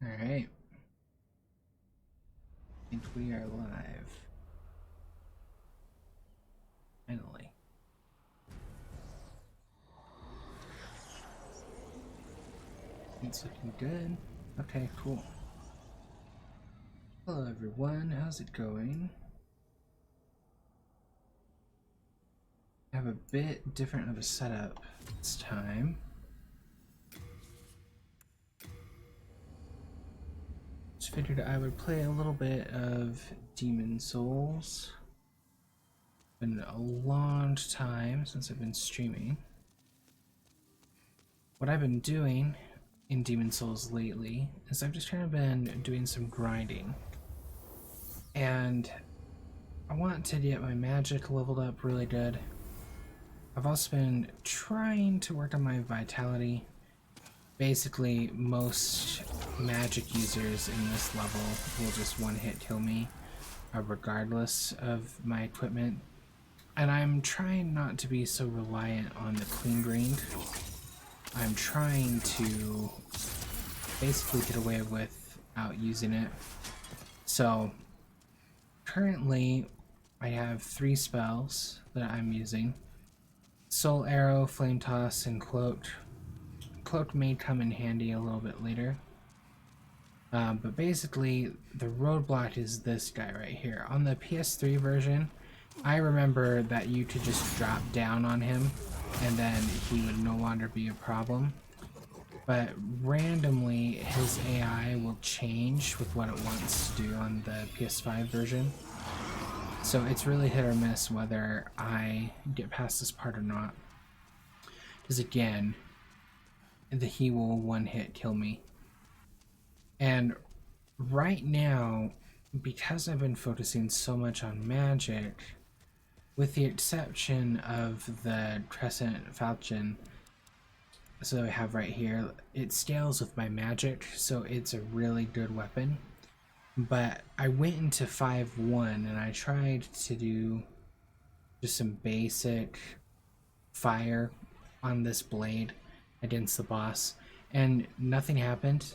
Alright. I think we are live. Finally. It's looking good. Okay, cool. Hello everyone, how's it going? I have a bit different of a setup this time. Just figured I would play a little bit of Demon Souls. Been a long time since I've been streaming. What I've been doing in Demon Souls lately is I've just kind of been doing some grinding. And I want to get my magic leveled up really good. I've also been trying to work on my vitality. Basically, most magic users in this level will just one-hit kill me, regardless of my equipment. And I'm trying not to be so reliant on the clean grind. I'm trying to basically get away without using it. So currently I have 3 spells that I'm using. Soul Arrow, Flame Toss, and Cloaked. Cloaked may come in handy a little bit later. But basically the roadblock is this guy right here. On the PS3 version, I remember that you could just drop down on him and then he would no longer be a problem. But randomly his AI will change with what it wants to do on the PS5 version. So it's really hit or miss whether I get past this part or not. Because again, he will one-hit kill me. And right now, because I've been focusing so much on magic, with the exception of the Crescent Falchion, so I have right here, it scales with my magic, so it's a really good weapon. But I went into 5-1 and I tried to do just some basic fire on this blade against the boss, and nothing happened.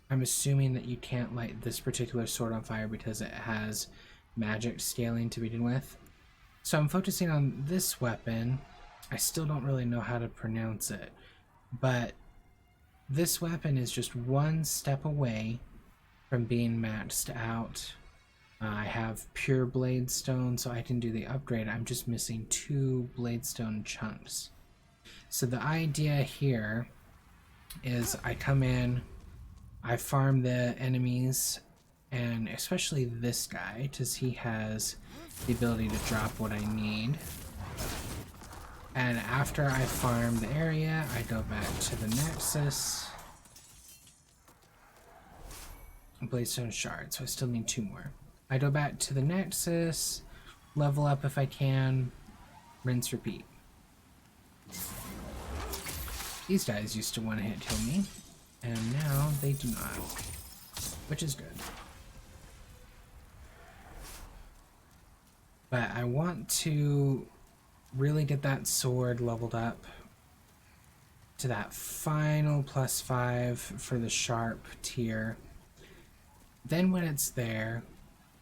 I'm assuming that you can't light this particular sword on fire because it has magic scaling to begin with. So I'm focusing on this weapon. I still don't really know how to pronounce it, but this weapon is just one step away from being maxed out. I have pure Bladestone, so I can do the upgrade. I'm just missing 2 Bladestone chunks. So the idea here is I come in, I farm the enemies, and especially this guy, because he has the ability to drop what I need. And after I farm the area, I go back to the Nexus. Bladestone shard, so I still need 2 more. I go back to the Nexus, level up if I can, rinse, repeat. These guys used to one-hit kill me, and now they do not, which is good. But I want to really get that sword leveled up to that final +5 for the sharp tier. Then when it's there,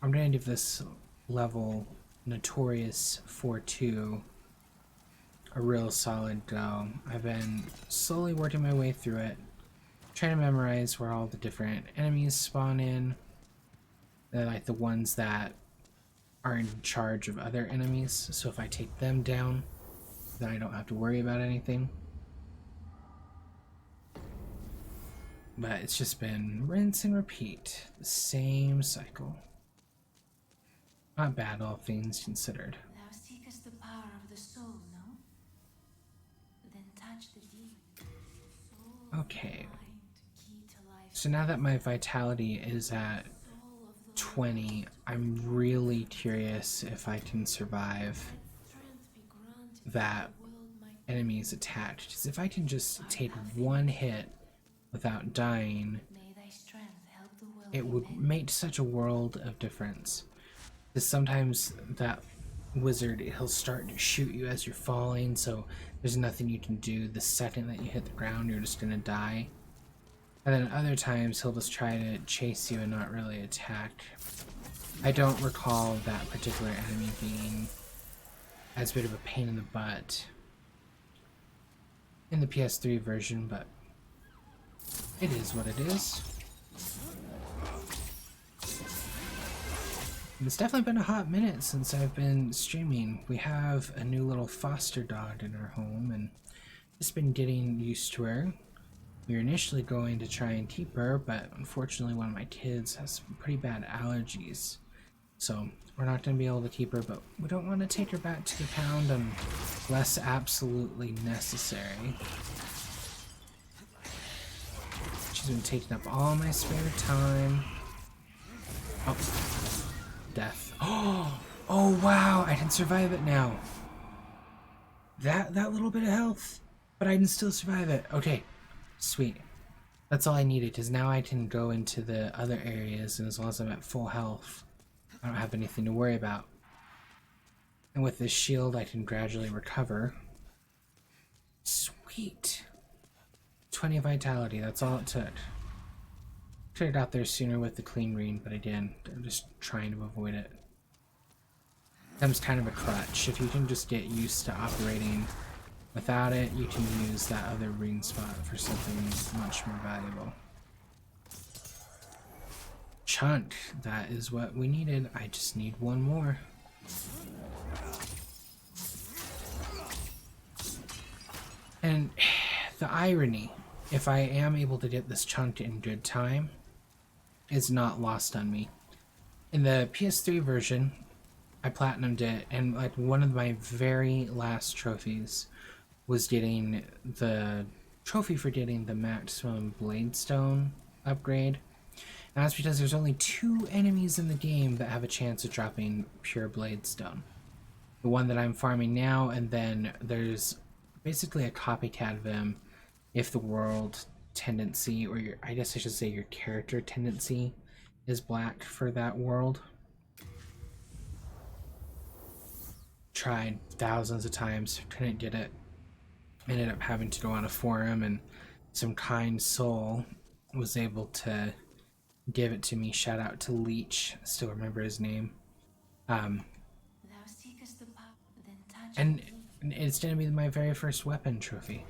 I'm going to give this level Notorious 4-2 a real solid go. I've been slowly working my way through it, trying to memorize where all the different enemies spawn in. They're like the ones that are in charge of other enemies, so if I take them down, then I don't have to worry about anything. But it's just been rinse and repeat, the same cycle. Not bad, all things considered. Thou seekest the power of the soul, no? Then touch the demon. Okay. So now that my vitality is at 20, I'm really curious if I can survive that enemy's attack. Because if I can just take 1 hit without dying, it would make such a world of difference. Because sometimes that wizard, he'll start to shoot you as you're falling, so there's nothing you can do. The second that you hit the ground, you're just gonna die. And then other times he'll just try to chase you and not really attack. I don't recall that particular enemy being as bit of a pain in the butt in the PS3 version, but it is what it is. And it's definitely been a hot minute since I've been streaming. We have a new little foster dog in our home, and just been getting used to her. We were initially going to try and keep her, but unfortunately one of my kids has some pretty bad allergies. So we're not going to be able to keep her, but we don't want to take her back to the pound unless absolutely necessary. She's been taking up all my spare time. Oh, death. Oh wow, I can survive it now. That little bit of health, but I can still survive it. Okay, sweet. That's all I needed, because now I can go into the other areas, and as long as I'm at full health, I don't have anything to worry about. And with this shield, I can gradually recover. Sweet. 20 vitality, that's all it took. Could have got there sooner with the clean read, but again, I'm just trying to avoid it. Becomes kind of a crutch. If you can just get used to operating without it, you can use that other ring spot for something much more valuable. Chunk, that is what we needed. I just need one more. And the irony, if I am able to get this chunk in good time, is not lost on me. In the PS3 version, I platinumed it, and like one of my very last trophies was getting the trophy for getting the maximum Bladestone upgrade. And that's because there's only 2 enemies in the game that have a chance of dropping pure Bladestone. The one that I'm farming now, and then there's basically a copycat of him if the world tendency, or your, I guess I should say your character tendency, is black for that world. Tried thousands of times, couldn't get it. Ended up having to go on a forum, and some kind soul was able to give it to me. Shout out to Leech, still remember his name. And it's gonna be my very first weapon trophy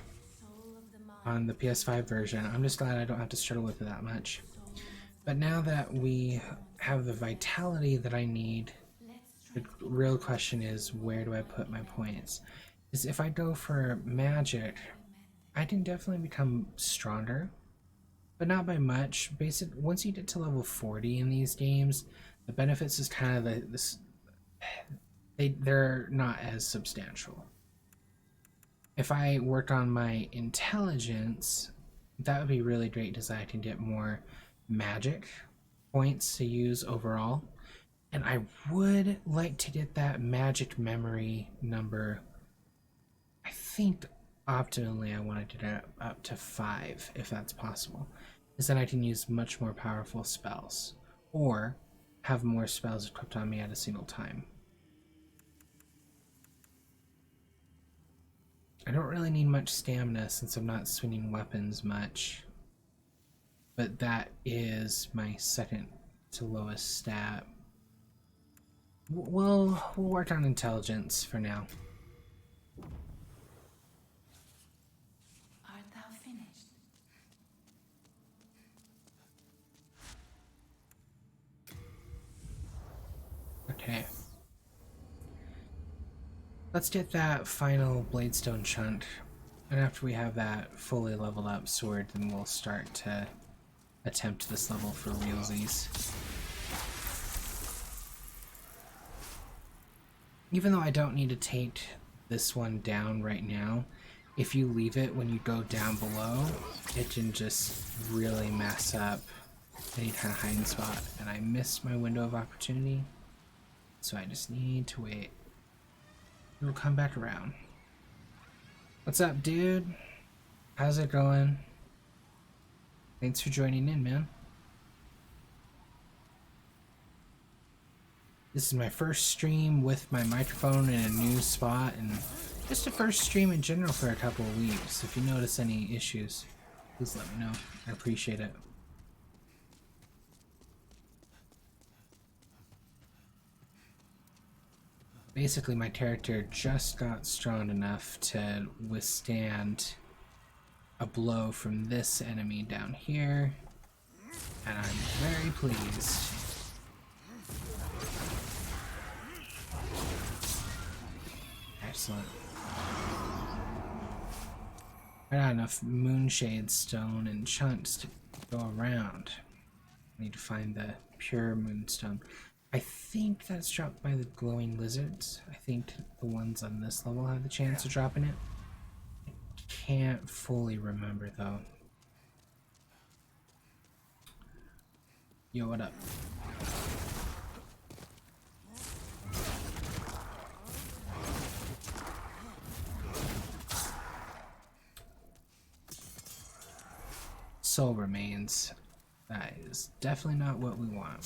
on the PS5 version. I'm just glad I don't have to struggle with it that much. But now that we have the vitality that I need, the real question is, where do I put my points? Is if I go for magic, I can definitely become stronger, but not by much. Once you get to level 40 in these games, the benefits is kind of they're not as substantial. If I work on my intelligence, that would be really great, because I can get more magic points to use overall. And I would like to get that magic memory number. I think optimally I want to get it up to 5 if that's possible, because then I can use much more powerful spells or have more spells equipped on me at a single time. I don't really need much stamina since I'm not swinging weapons much, but that is my second to lowest stat. We'll work on intelligence for now. Art thou finished? Okay. Let's get that final Bladestone chunk, and after we have that fully leveled up sword, then we'll start to attempt this level for realsies. Even though I don't need to take this one down right now, if you leave it when you go down below, it can just really mess up any kind of hiding spot, and I missed my window of opportunity, so I just need to wait. It'll come back around. What's up, dude? How's it going? Thanks for joining in, man. This is my first stream with my microphone in a new spot, and just a first stream in general for a couple of weeks. If you notice any issues, please let me know. I appreciate it. Basically, my character just got strong enough to withstand a blow from this enemy down here, and I'm very pleased. Excellent. I got enough moonshade stone and chunks to go around. I need to find the pure moonstone. I think that's dropped by the glowing lizards. I think the ones on this level have the chance of dropping it. I can't fully remember though. Yo, what up? Soul remains. That is definitely not what we want.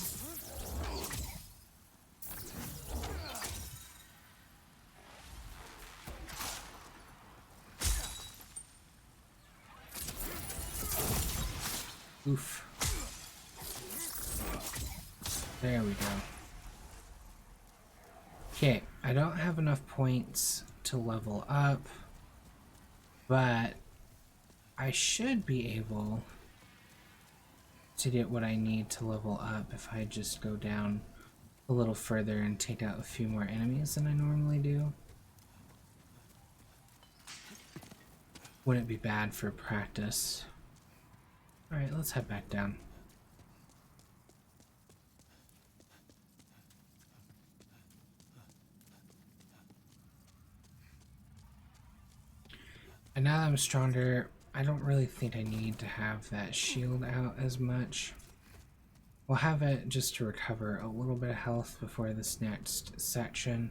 Oof. There we go. Okay, I don't have enough points to level up, but I should be able to get what I need to level up if I just go down a little further and take out a few more enemies than I normally do. Wouldn't be bad for practice. Alright, let's head back down. And now that I'm stronger, I don't really think I need to have that shield out as much. We'll have it just to recover a little bit of health before this next section.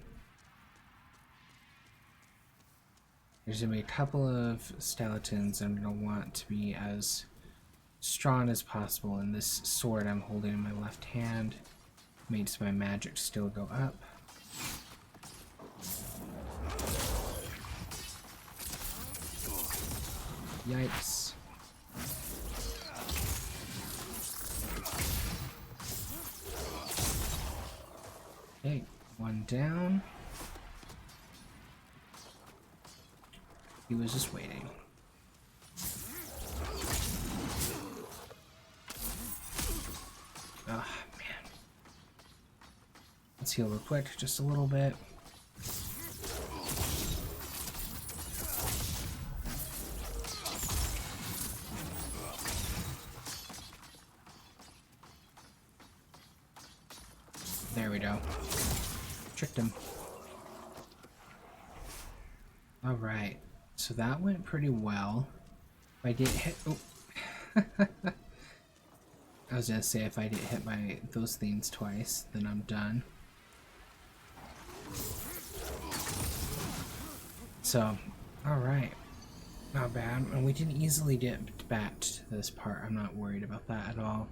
There's going to be a couple of skeletons I'm going to want to be as strong as possible, and this sword I'm holding in my left hand makes my magic still go up. Yikes. Okay, one down. He was just waiting. Oh, man. Let's heal real quick, just a little bit. There we go. Tricked him. Alright, so that went pretty well. If I get hit... Oh. I was gonna say if I get hit by those things twice, then I'm done. So, alright. Not bad. And we can easily get back to this part. I'm not worried about that at all.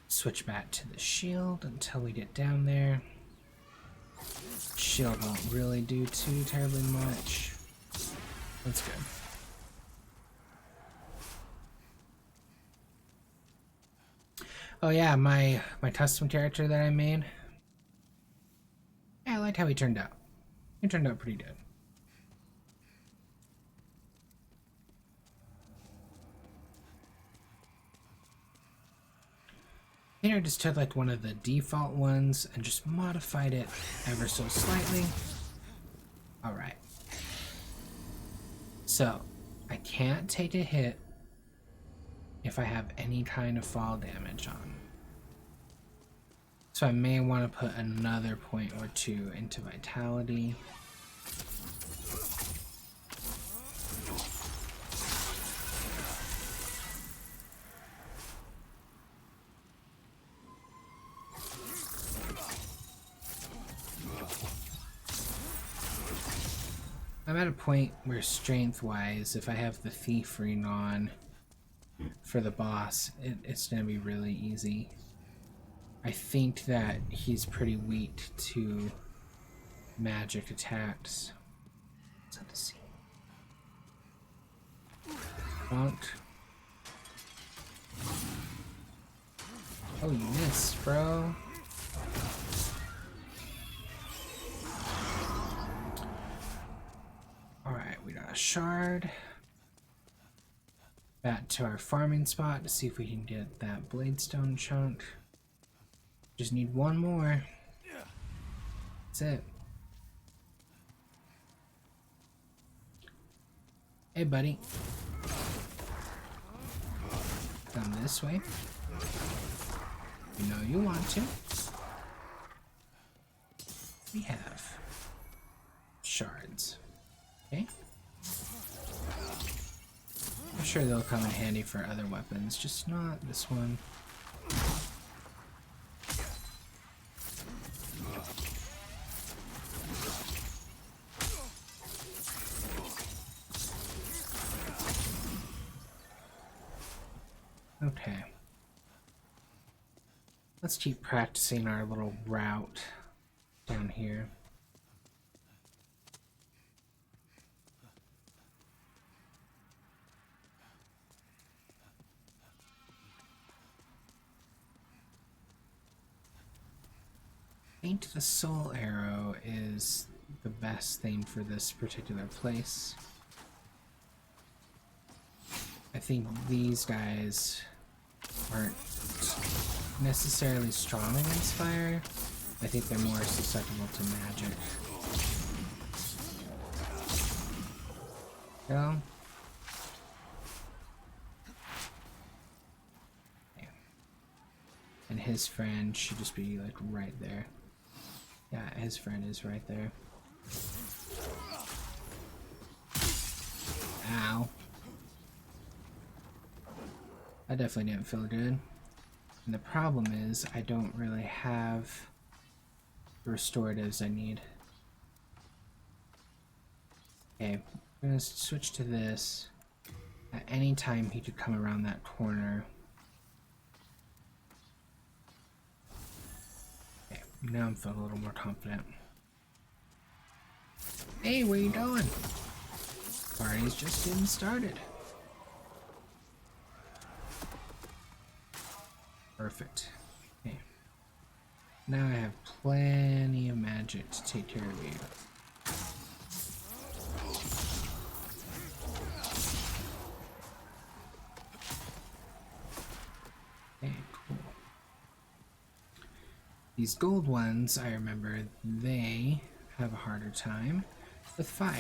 Switch back to the shield until we get down there. Shield won't really do too terribly much. That's good. Oh yeah, my custom character that I made. Yeah, I liked how he turned out. He turned out pretty good. I think I just took like one of the default ones and just modified it ever so slightly. Alright. So, I can't take a hit if I have any kind of fall damage on. So I may want to put another point or two into vitality. I'm at a point where strength-wise, if I have the Thief Ring on, for the boss, it's going to be really easy. I think that he's pretty weak to magic attacks. Let's have to see. Bonk. Oh, you missed, bro. Alright, we got a shard. Back to our farming spot to see if we can get that Bladestone chunk. Just need one more. That's it. Hey, buddy. Come this way. You know you want to. We have shards. Okay. I'm sure they'll come in handy for other weapons, just not this one. Okay. Let's keep practicing our little route down here. I think the soul arrow is the best thing for this particular place. I think these guys aren't necessarily strong against fire. I think they're more susceptible to magic. Go. Yeah. And his friend should just be like right there. Yeah, his friend is right there. Ow. That definitely didn't feel good. And the problem is, I don't really have the restoratives I need. Okay, I'm gonna switch to this. At any time he could come around that corner. Okay, now I'm feeling a little more confident. Hey, where you going? Party's just getting started. Perfect. Okay. Now I have plenty of magic to take care of you. Okay, cool. These gold ones, I remember, they have a harder time with fire.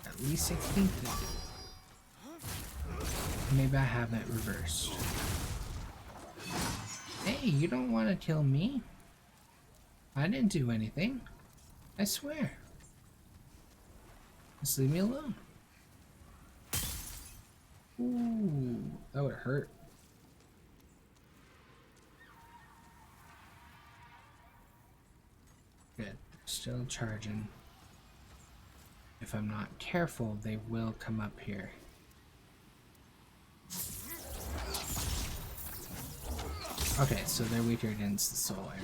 At least I think they do. Maybe I have it reversed. Hey, you don't want to kill me? I didn't do anything. I swear. Just leave me alone. Ooh, that would hurt. Good. Still charging. If I'm not careful, they will come up here. Okay, so they're weaker against the soul arrow.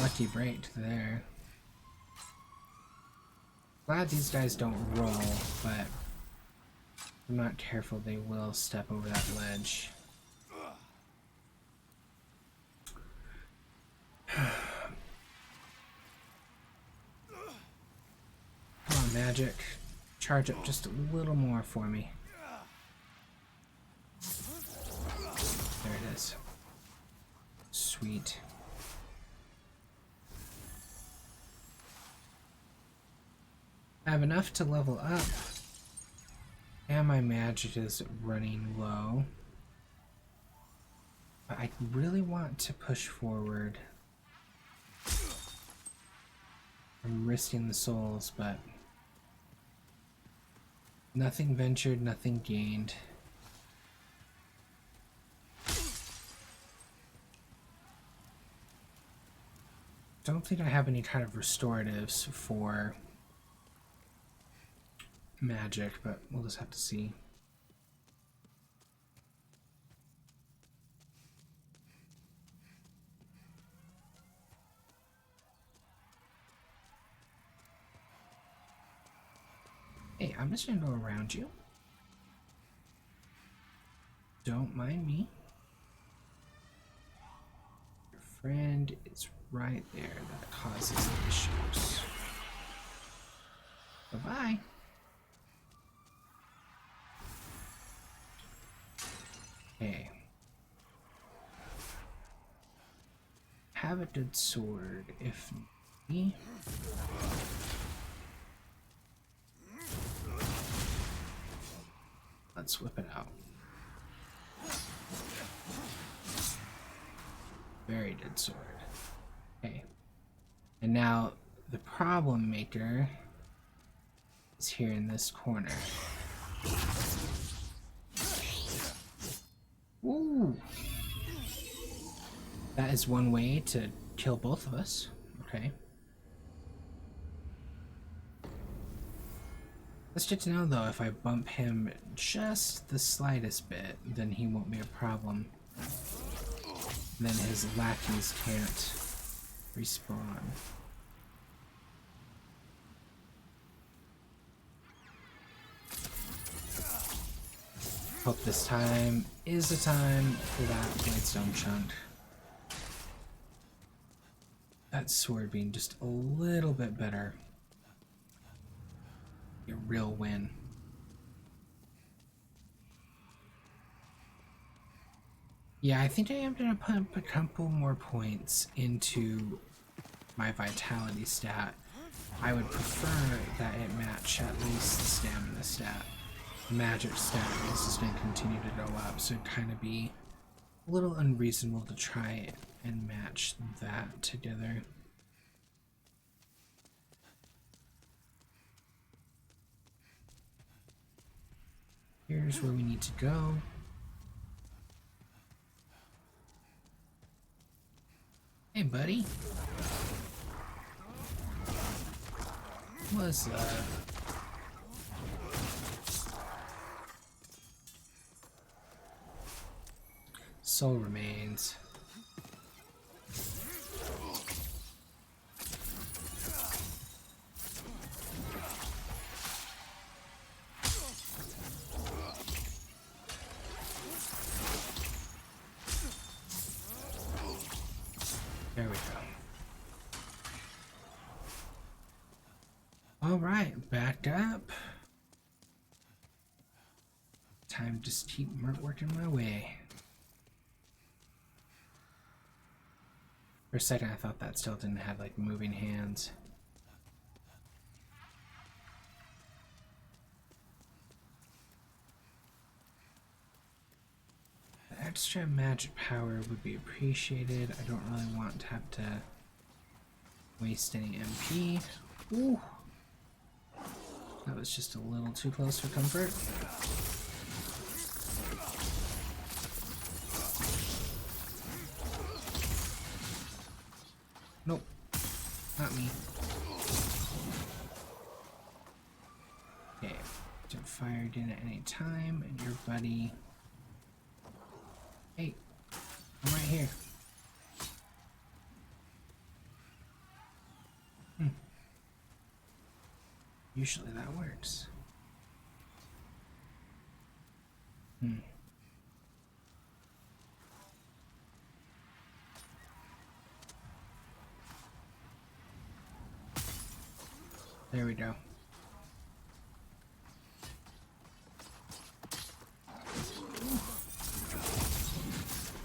Lucky break there. Glad these guys don't roll, but if I'm not careful, they will step over that ledge. Come on, magic. Charge up just a little more for me. There it is. Sweet. I have enough to level up. And my magic is running low. But I really want to push forward. I'm risking the souls, but nothing ventured, nothing gained. Don't think I have any kind of restoratives for magic, but we'll just have to see. Hey, I'm just gonna go around you. Don't mind me. Your friend is right there. That causes the issues. Bye-bye. Okay. Have a good sword if need. Let's whip it out. Very good sword. Okay. And now the problem maker is here in this corner. Ooh. That is one way to kill both of us. Okay. It's good to know, though, if I bump him just the slightest bit, then he won't be a problem. Then his lackeys can't respawn. Hope this time is the time for that Bladestone chunk. That sword being just a little bit better. A real win. Yeah, I think I am going to pump a couple more points into my vitality stat. I would prefer that it match at least the stamina stat. The magic stat is just going to continue to go up, so it'd kind of be a little unreasonable to try and match that together. Here's where we need to go. Hey, buddy. What's up? Soul remains. There we go. All right, back up. Time to just keep working my way. For a second, I thought that still didn't have like moving hands. The extra magic power would be appreciated. I don't really want to have to waste any MP. Ooh. That was just a little too close for comfort. Nope, not me. Okay, don't fire again at any time, and your buddy. Hey, I'm right here. Usually that works. There we go.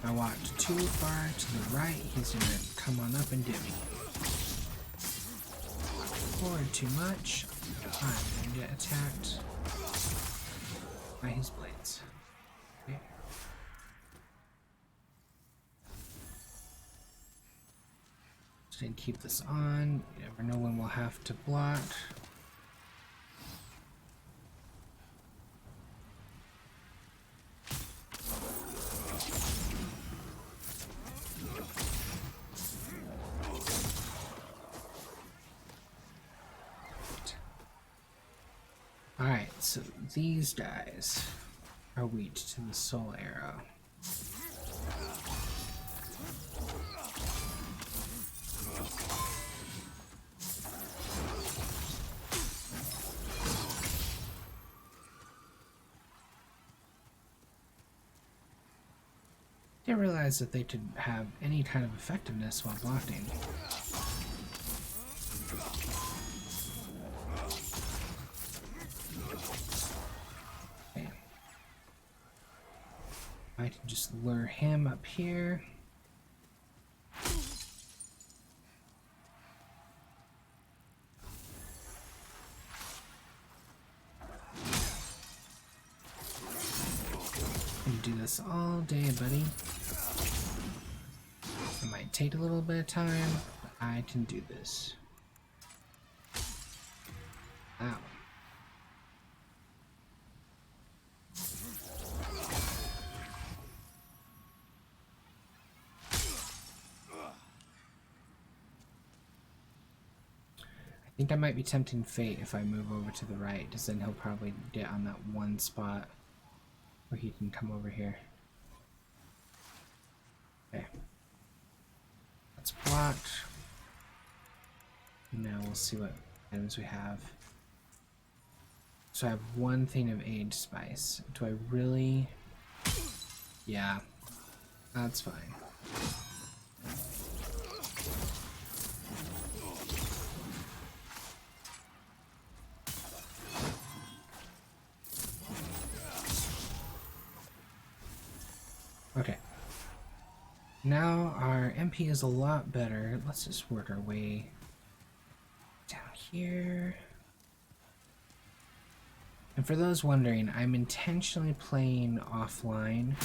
I walked too far to the right, he's gonna come on up and get me. Forward too much, I'm gonna get attacked by his blades. Okay. Just gonna keep this on, you never know when we'll have to block. so these guys are weak to the soul arrow. Didn't realize that they could have any kind of effectiveness while blocking. Okay. I can just lure him up here. And do this all day, buddy. It might take a little bit of time, but I can do this. Ow. I think I might be tempting fate if I move over to the right, because then he'll probably get on that one spot where he can come over here. Okay. That's blocked. Now we'll see what items we have. So I have one thing of age spice. Do I really? Yeah, that's fine. Okay. Now our MP is a lot better. Let's just work our way down here. And for those wondering, I'm intentionally playing offline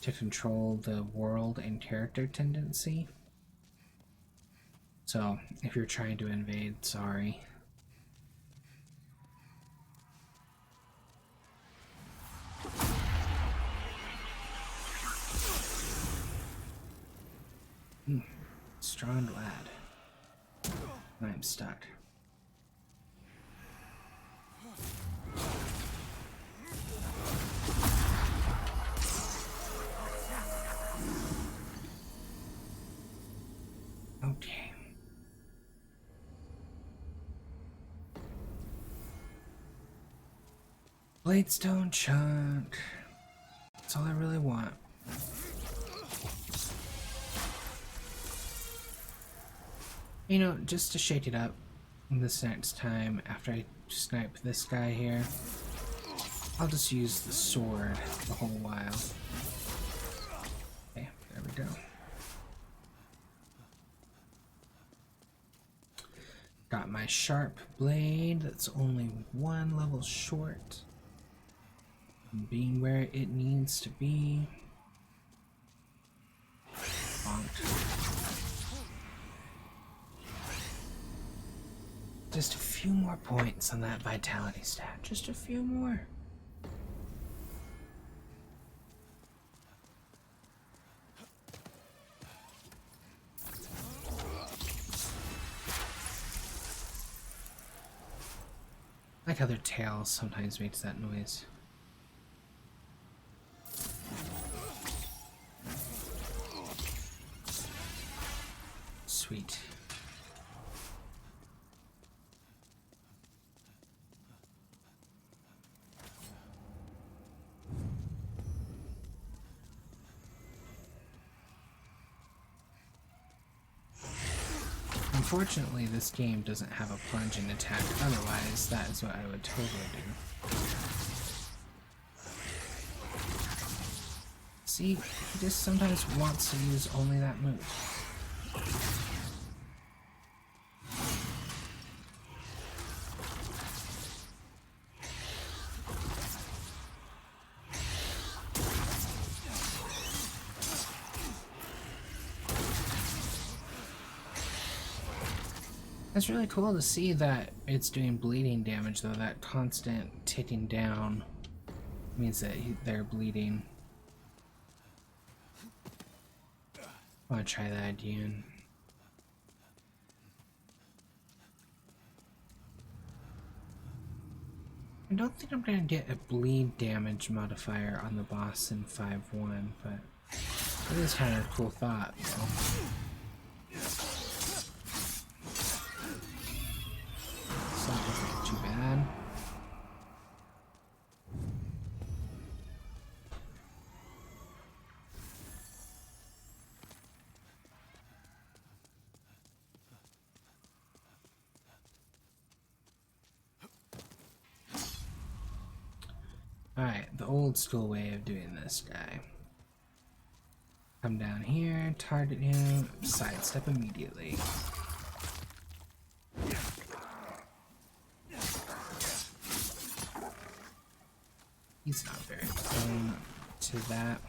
to control the world and character tendency. So if you're trying to invade, sorry. Strong lad. I'm stuck. Okay. Bladestone chunk. That's all I really want. You know, just to shake it up this next time, after I snipe this guy here, I'll just use the sword the whole while. Okay, there we go. Got my sharp blade that's only one level short from being where it needs to be. Bonked. Just a few more points on that vitality stat. Just a few more. I like how their tail sometimes makes that noise. Sweet. Unfortunately, this game doesn't have a plunging attack, otherwise that is what I would totally do. See, he just sometimes wants to use only that move. It's really cool to see that it's doing bleeding damage, though. That constant ticking down means that they're bleeding. I want to try that again. I don't think I'm gonna get a bleed damage modifier on the boss in 5-1, but it is kind of a cool thought, though. So that wasn't too bad. Alright, the old school way of doing this guy. Come down here, target him, sidestep immediately. He's not very prone to that.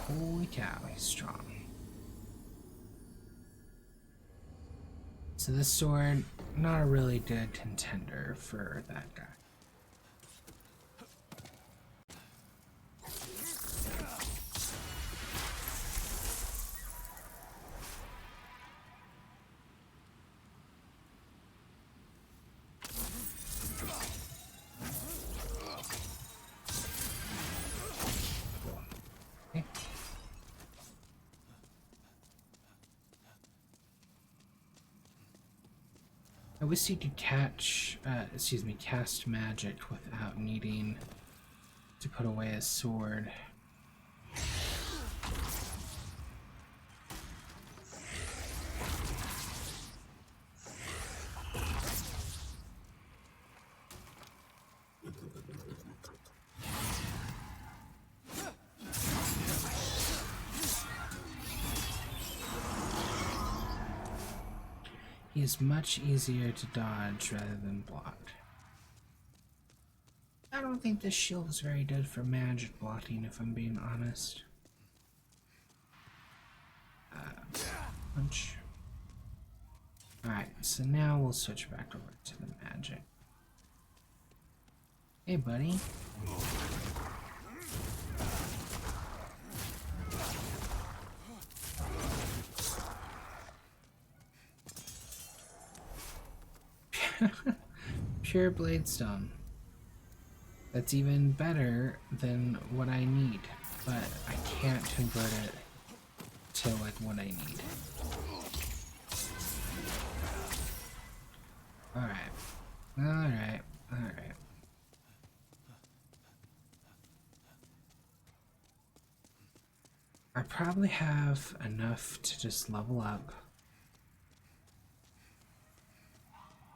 Holy cow, he's strong. So this sword, not a really good contender for that guy. I wish you could cast magic without needing to put away a sword. He is much easier to dodge rather than block. I don't think this shield is very good for magic blocking, if I'm being honest. Punch. Alright, so now we'll switch back over to the magic. Hey, buddy. Pure Bladestone. That's even better than what I need, but I can't convert it to like what I need. Alright. I probably have enough to just level up.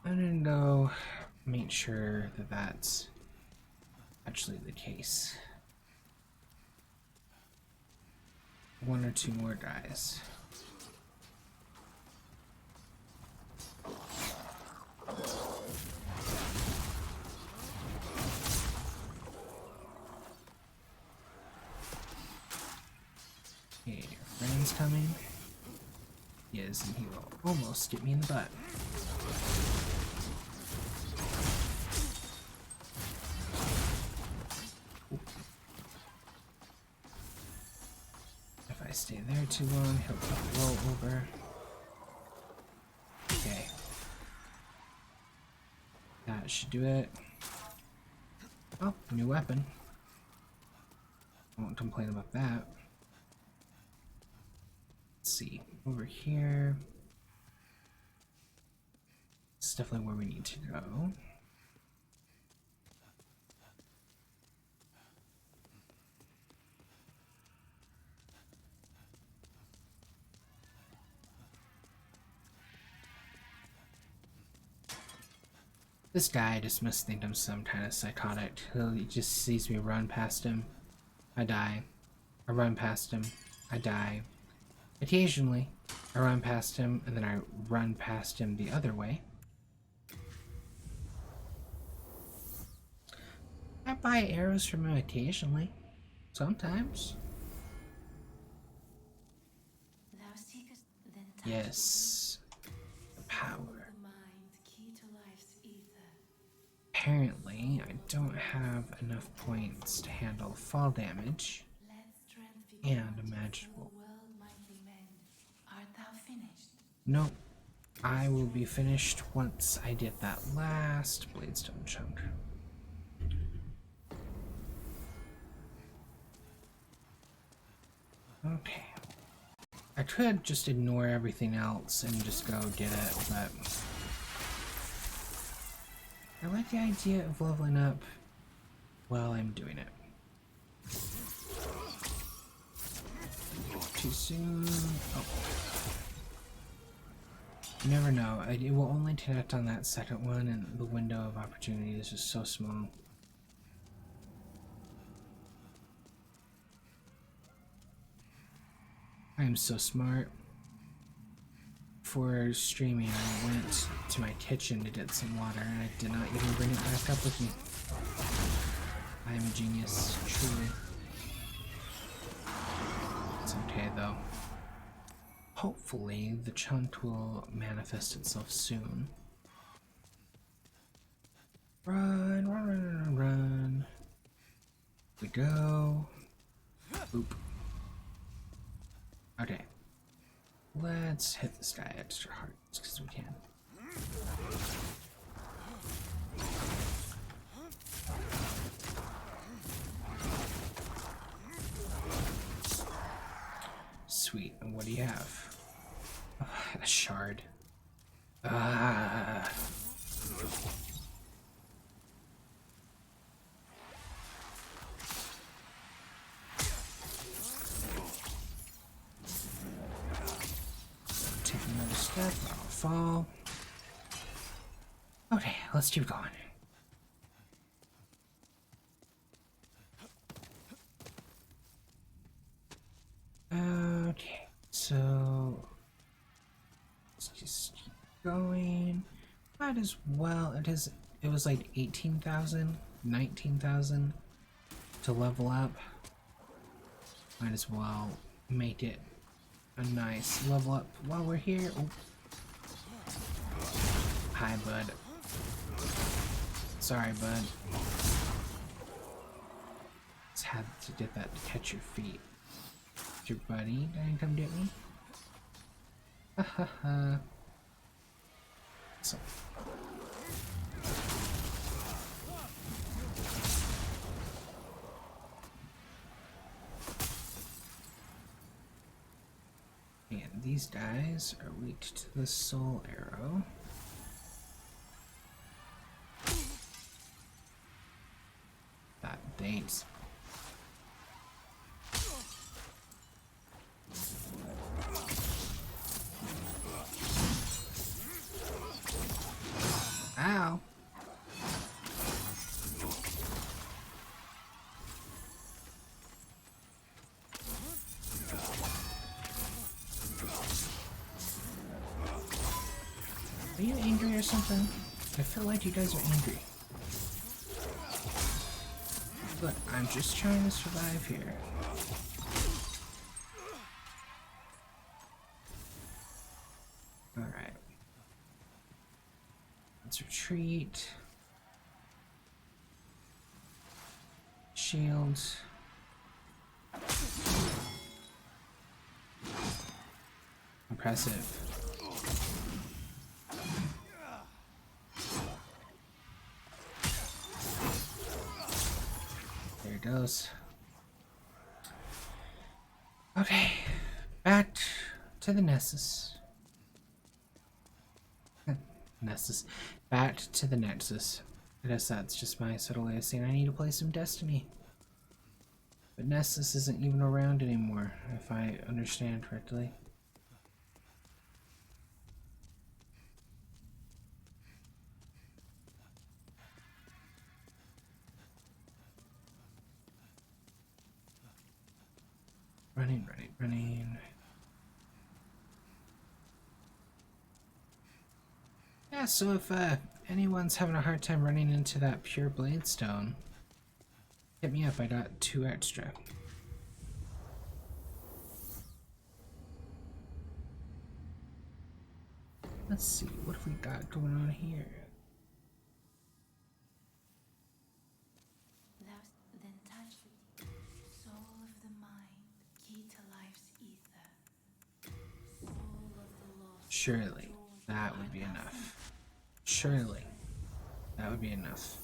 I'm gonna go make sure that that's actually the case. 1 or 2 more guys. Okay, your friend's coming. He is, and he will almost get me in the butt. Stay there too long, he'll probably roll over. Okay. That should do it. Oh, new weapon. I won't complain about that. Let's see. Over here. It's definitely where we need to go. This guy just must think I'm some kind of psychotic. He just sees me run past him, I die. I run past him, I die. Occasionally, I run past him, and then I run past him the other way. I buy arrows from him occasionally. Sometimes. Yes. The power. Apparently, I don't have enough points to handle fall damage and a magical. Nope. I will be finished once I get that last Bladestone chunk. Okay. I could just ignore everything else and just go get it, but I like the idea of leveling up while I'm doing it. Too soon. Oh. You never know. It will only connect on that second one, and the window of opportunity is just so small. I am so smart. For streaming, I went to my kitchen to get some water, and I did not even bring it back up with me. I am a genius, truly. It's okay, though. Hopefully, the chunk will manifest itself soon. Run, run, run, run, run. We go. Boop. Okay. Let's hit this guy extra hard, because we can. Sweet. And what do you have? Oh, a shard. Ah. Take another step. I'll fall. Okay, let's keep going. Okay, so let's just keep going. Might as well. It was like 18,000, 19,000 to level up. Might as well make it a nice level up while we're here. Oh. Hi, bud. Sorry, bud. Just had to get that to catch your feet. Your buddy didn't come get me. Ha ha ha. So. And these guys are weak to the soul arrow. Thanks. Ow. Are you angry or something? I feel like you guys are angry. Look, I'm just trying to survive here. Alright. Let's retreat. Shields. Impressive. There it goes. Okay, back to the Nessus. Nessus. Back to the Nexus. I guess that's just my subtle way of saying I need to play some Destiny. But Nessus isn't even around anymore, if I understand correctly. Running, running, running. Yeah, so if anyone's having a hard time running into that pure Bladestone, hit me up, I got 2 extra. Let's see, what have we got going on here? Then touch the soul of the mind, key to life's ether. Soul of the lost. Surely, that would be enough. Surely, that would be enough.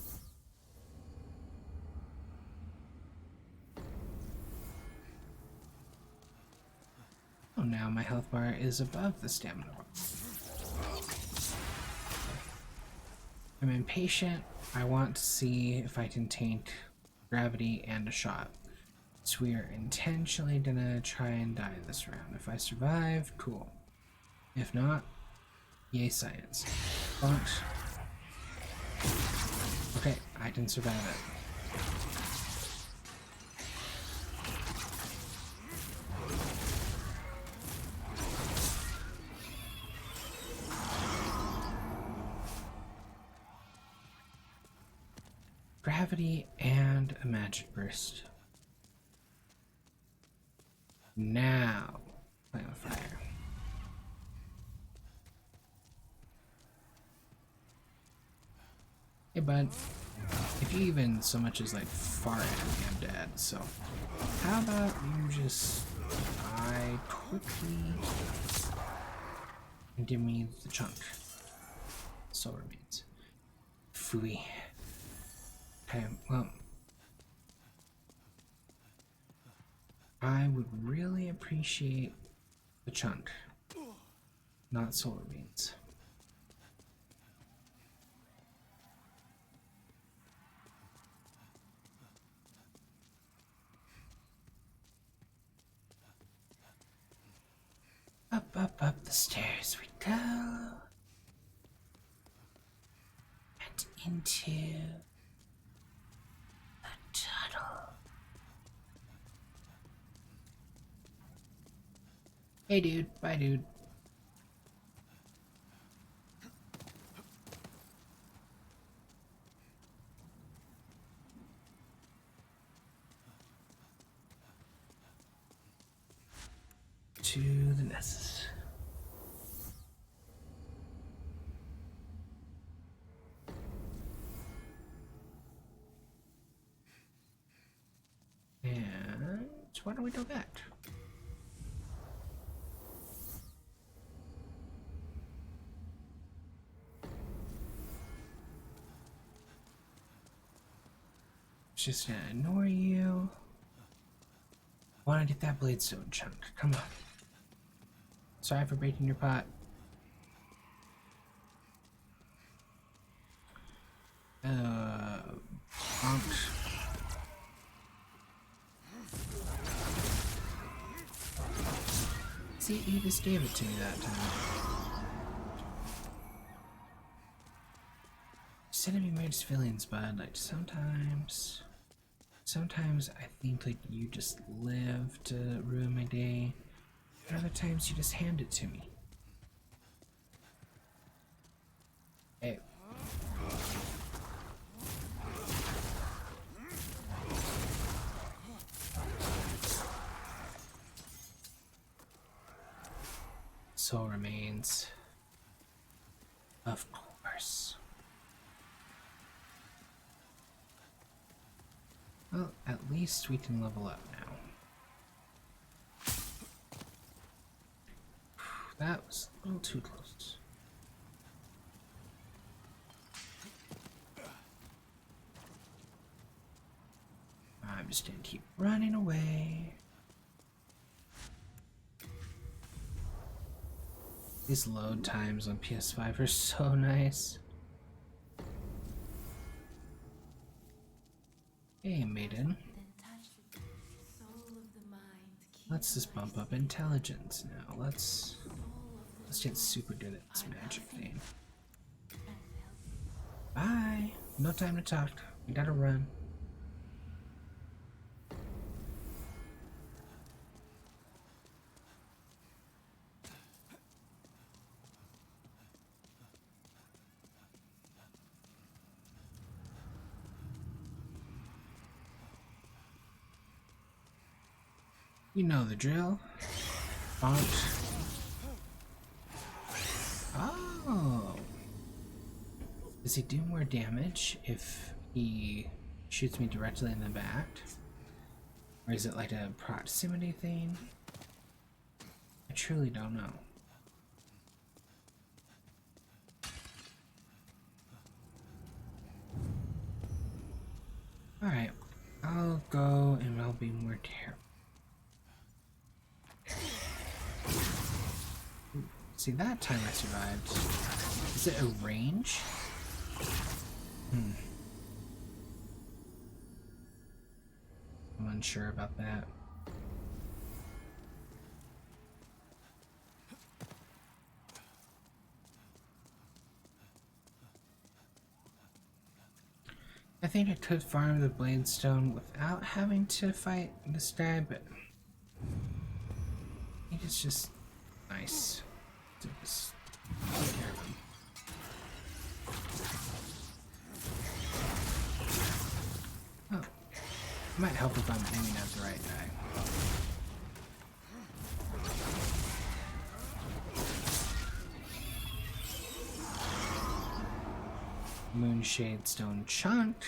now my health bar is above the stamina bar. I'm impatient. I want to see if I can tank gravity and a shot. So we are intentionally gonna try and die this round. If I survive, cool. If not, yay science. Bonks. Okay, I can survive it. Gravity and a magic burst. Now, play on fire. Hey bud, if you even so much as like fart at me, I'm dead, so how about you just die quickly and give me the chunk? Soul remains. Phooey. Okay, well, I would really appreciate the chunk, not soul remains. Up the stairs we go. And into the tunnel. Hey dude, bye dude. To the nests. And why don't we go back? Just gonna ignore you. Wanna get that Bladestone chunk. Come on. Sorry for breaking your pot. Bonks. See, you just gave it to me that time. Sending me weird feelings, bud. Like sometimes I think like you just live to ruin my day. And other times you just hand it to me. Hey. Soul remains. Of course. Well, at least we can level up now. That was a little too close. I'm just gonna keep running away. These load times on PS5 are so nice. Hey, maiden. Let's just bump up intelligence now. Let's get super good at this magic thing. Bye. No time to talk. We gotta run. You know the drill. Bonk. Oh. Does he do more damage if he shoots me directly in the back? Or is it like a proximity thing? I truly don't know. Alright, I'll go and I'll be more careful. See, that time I survived. Is it a range? I'm unsure about that. I think I could farm the Bladestone without having to fight this guy, but I think it's just nice to just take care of him. Oh, it might help if I'm aiming at the right guy. Moonshade Stone chunk.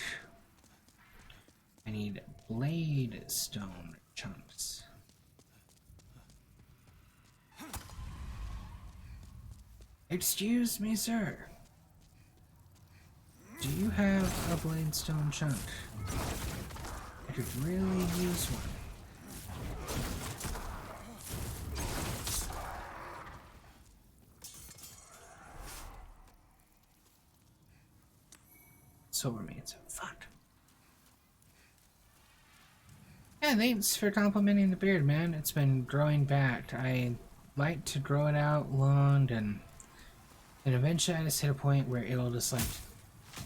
I need Bladestone chunks. Excuse me, sir. Do you have a Bladestone chunk? I could really use one. Soul remains. Fuck. Yeah, thanks for complimenting the beard, man. It's been growing back. I like to grow it out long, and eventually I just hit a point where it'll just like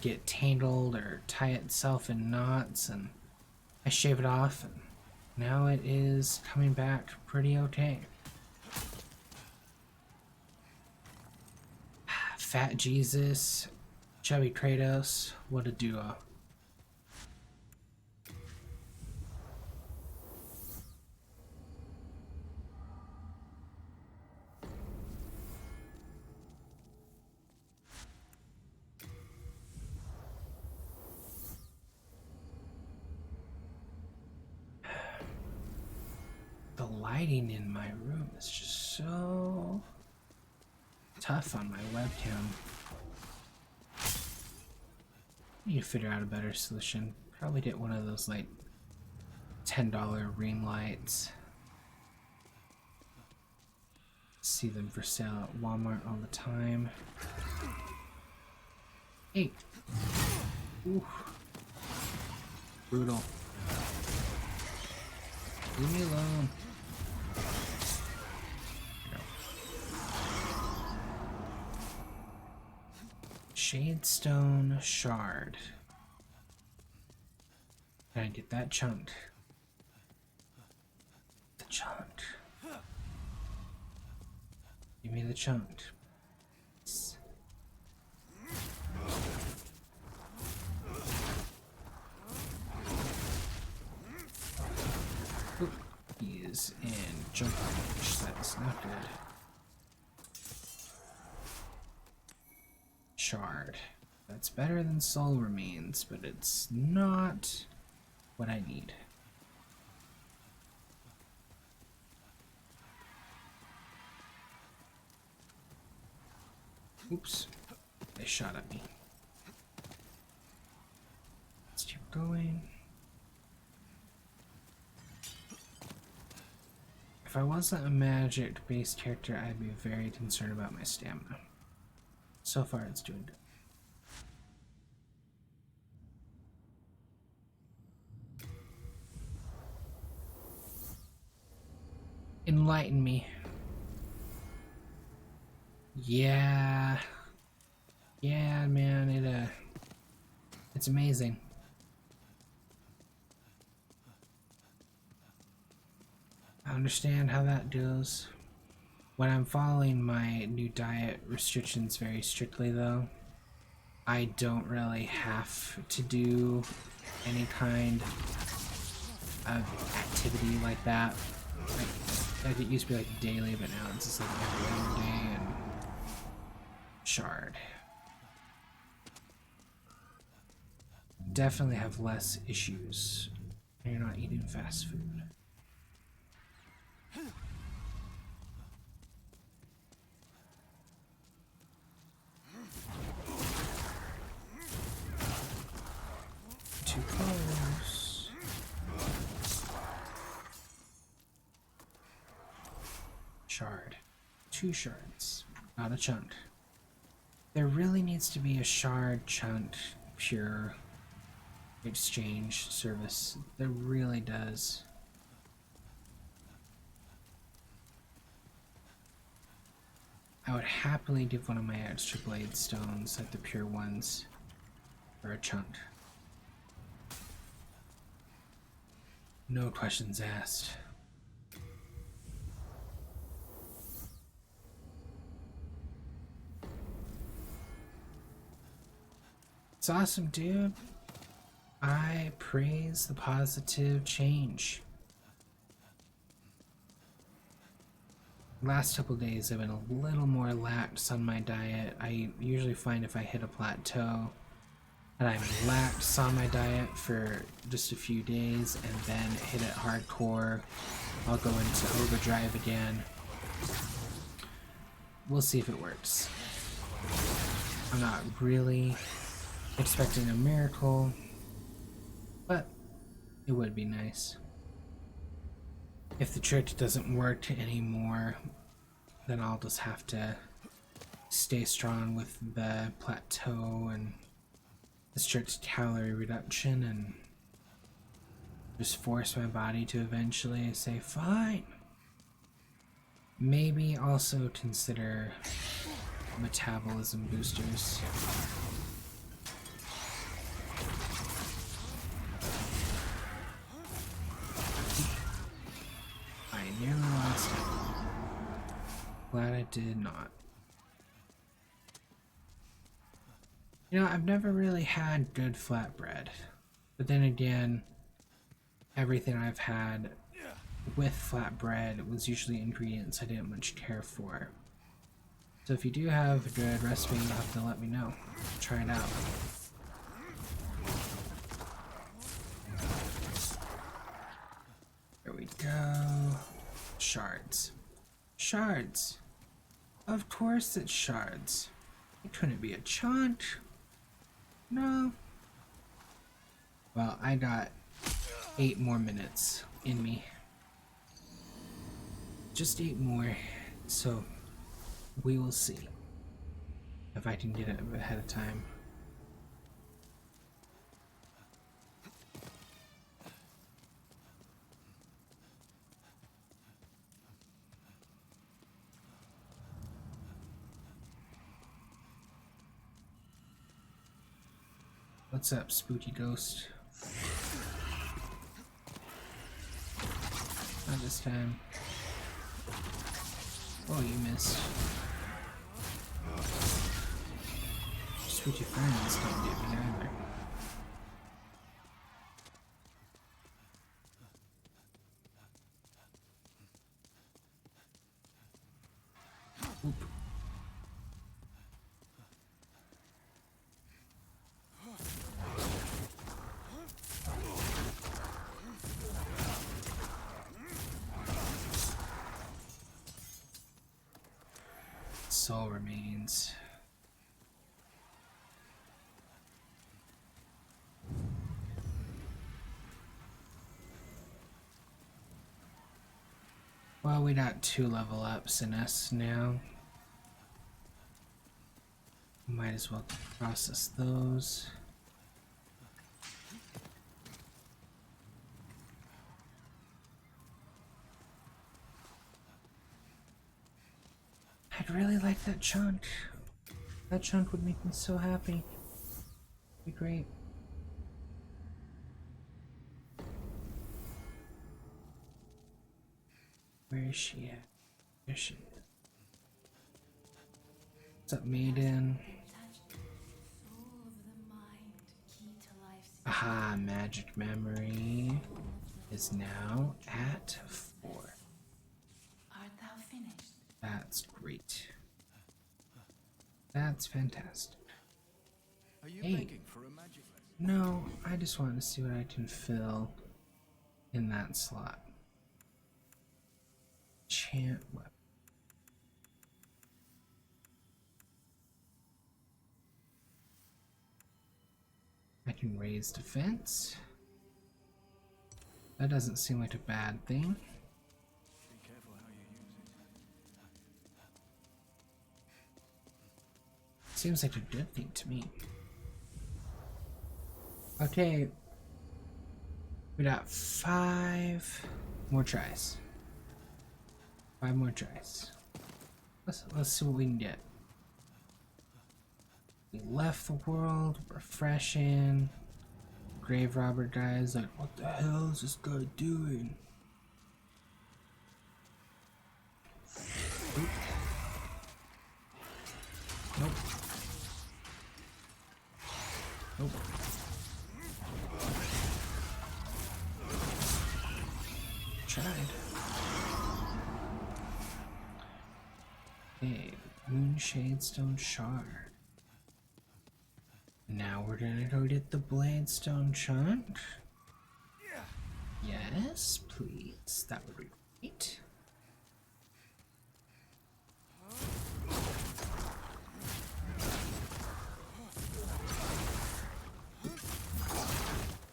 get tangled or tie itself in knots, and I shave it off, and now it is coming back pretty okay. Fat Jesus, Chubby Kratos, what a duo. The lighting in my room is just so tough on my webcam. I need to figure out a better solution. Probably get one of those like $10 ring lights. See them for sale at Walmart all the time. Hey. Ooh. Brutal. Leave me alone. Shadestone shard. Can I get that chunk? The chunk. Give me the chunk. Oop, he is in jump range. That's not good. Shard. That's better than soul remains, but it's not what I need. Oops. They shot at me. Let's keep going. If I wasn't a magic-based character, I'd be very concerned about my stamina. So far, it's doing good. Enlighten me. Yeah. Yeah, man, it's amazing. I understand how that goes. When I'm following my new diet restrictions very strictly, though, I don't really have to do any kind of activity like that. Like it used to be like daily, but now it's just like every other day. And shard. Definitely have less issues when you're not eating fast food. Too close. Shard. 2 shards. Not a chunt. There really needs to be a shard chunt pure exchange service. There really does. I would happily give one of my extra Bladestones, like the pure ones, for a chunt. No questions asked. It's awesome, dude. I praise the positive change. Last couple days I've been a little more lax on my diet. I usually find if I hit a plateau and I'm lax on my diet for just a few days and then hit it hardcore, I'll go into overdrive again. We'll see if it works. I'm not really expecting a miracle, but it would be nice. If the trick doesn't work anymore, then I'll just have to stay strong with the plateau and the strict calorie reduction and just force my body to eventually say, fine. Maybe also consider metabolism boosters. I nearly lost it. Glad I did not. You know, I've never really had good flatbread. But then again, everything I've had with flatbread was usually ingredients I didn't much care for. So if you do have a good recipe, you'll have to let me know. Try it out. There we go. Shards. Shards. Of course it's shards. It couldn't be a chunk. No. Well, I got 8 more minutes in me. Just 8 more. So we will see if I can get it ahead of time. What's up, spooky ghost? Not this time. Oh, you missed. Spooky friends don't get me either. Oop. Soul remains. Well, we got 2 level ups in us now. Might as well process those. I'd really like that chunk. That chunk would make me so happy. Be great. Where is she at? There she is. What's up, maiden? Aha, magic memory is now at 4. Art thou finished? That's great. That's fantastic. Are you Hey. begging for a magic lesson? No, I just wanted to see what I can fill in that slot. Chant weapon. I can raise defense. That doesn't seem like a bad thing. Be careful how you use it. Seems like a good thing to me. Okay. We got 5 more tries. 5 more tries. Let's see what we can get. We left the world, refreshing. Grave robber guy's like, what the hell is this guy doing? Oop. Nope. Nope. Tried. Okay, Moonshadestone Shard. Now we're gonna go get the Bladestone chunk. Yes, please. That would be great.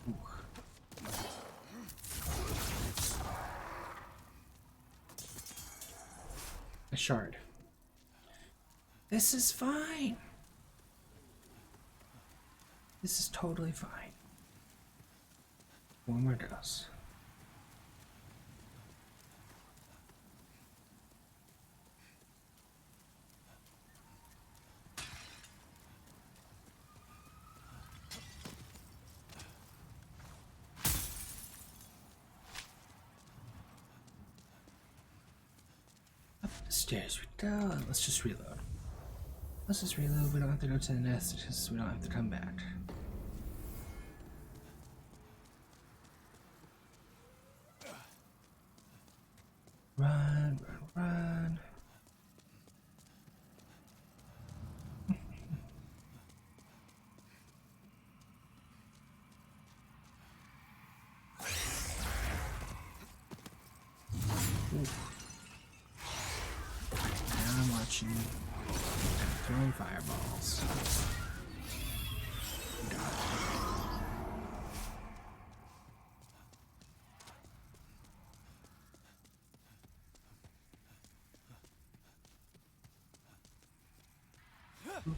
Ooh. A shard. This is fine. This is totally fine. 1 more dose. Up the stairs we go. Let's just reload. Let's just reload. We don't have to go to the nest because we don't have to come back. Run, run, run. Now I'm watching you throwing fireballs. Got it. Oop.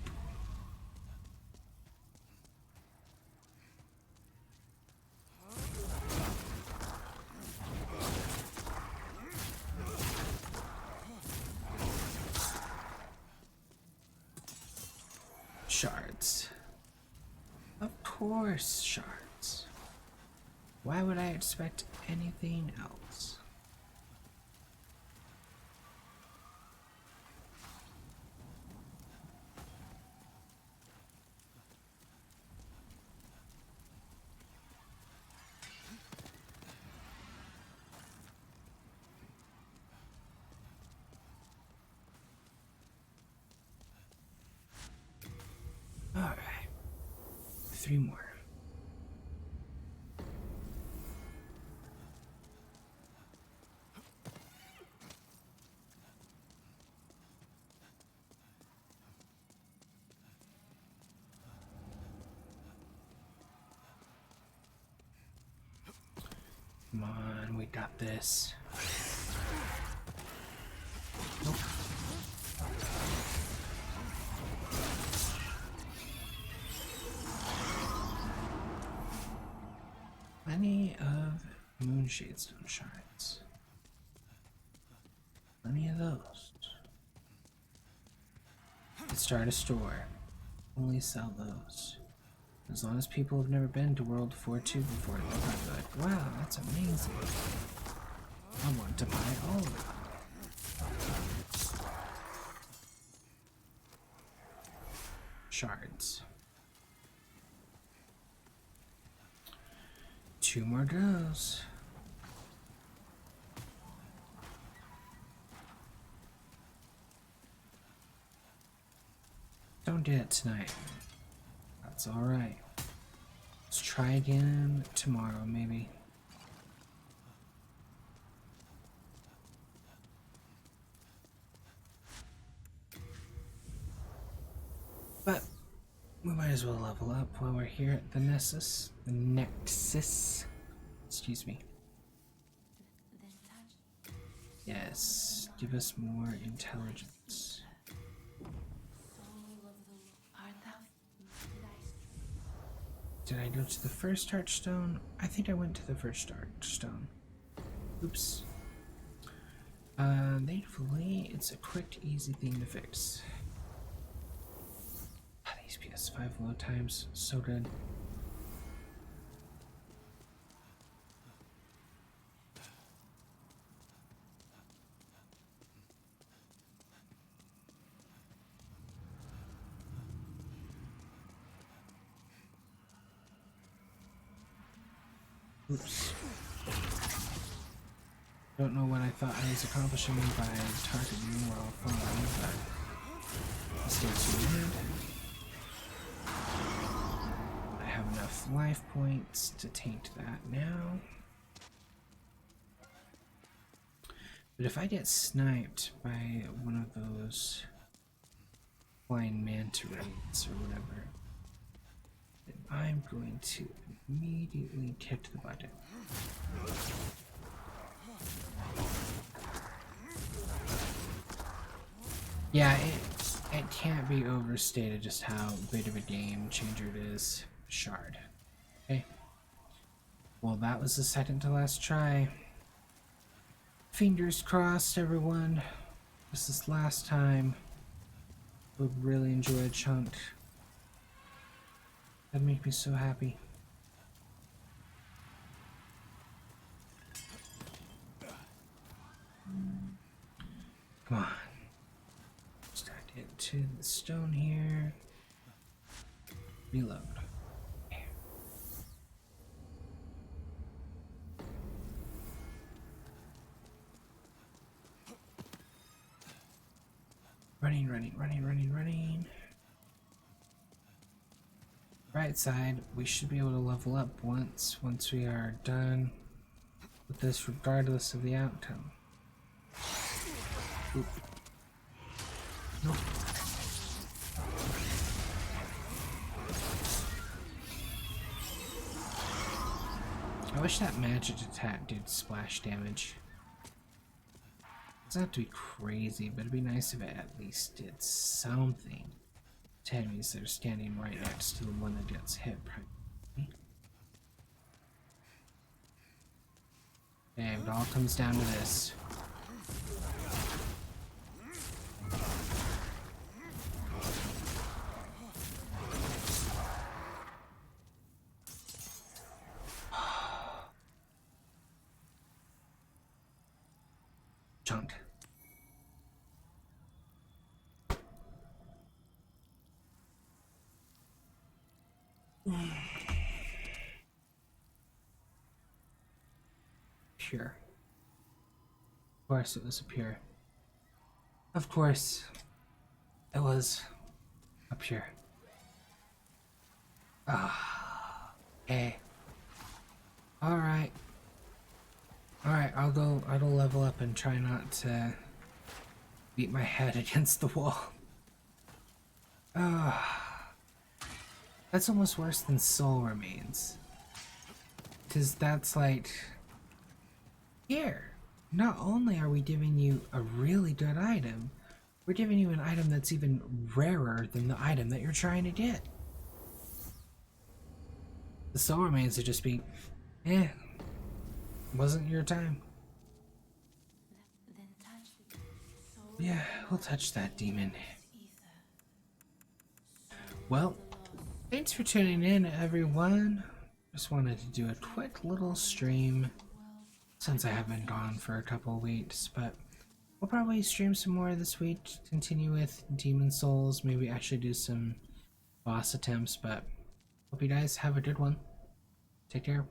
Shards. Of course, shards. Why would I expect anything else? Alright. 3 more. Come on, we got this. Nope. Plenty of Moonshadestone shards. Plenty of those. Let's start a store. Only sell those. As long as people have never been to World 4-2 before, they'll probably be like, wow, that's amazing. I want to buy all of it. Shards. 2 more goes. Don't get it tonight. That's alright. Let's try again tomorrow, maybe. But we might as well level up while we're here at the Nexus. The Nexus. Excuse me. This touch. Yes, give us more intelligence. Soul of the Did I go to the first archstone? I think I went to the first archstone. Oops. Thankfully, it's a quick, easy thing to fix. These PS5 load times, so good. Oops. Don't know what I thought I was accomplishing by targeting while falling, but stay tuned. I have enough life points to taint that now. But if I get sniped by one of those flying manta rays or whatever, then I'm going to immediately kick the bucket. Yeah, it can't be overstated just how big of a game changer it is. Shard. Okay. Well, that was the second to last try. Fingers crossed, everyone. This is last time. Would really enjoy a chunk. That'd make me so happy. Come on. Start into the stone here. Reload. Okay. Running, running, running, running, running. Right side, we should be able to level up once we are done with this, regardless of the outcome. Oop. Nope. I wish that magic attack did splash damage. It doesn't have to be crazy, but it'd be nice if it at least did something to enemies that are standing right next to the one that gets hit primarily. Okay, it all comes down to this. Chunk. Pure. Of course it was a pure. Of course it was a pure. Ah. Okay. Alright. Alright, I'll go level up and try not to beat my head against the wall. That's almost worse than soul remains. Because that's like, here, not only are we giving you a really good item, we're giving you an item that's even rarer than the item that you're trying to get. The soul remains would just be, wasn't your time. Then touch the soul Yeah, we'll touch that demon. ether. Well, thanks for tuning in, everyone. Just wanted to do a quick little stream since I haven't gone for a couple of weeks, but we'll probably stream some more this week, continue with Demon Souls, maybe actually do some boss attempts, but hope you guys have a good one. Take care.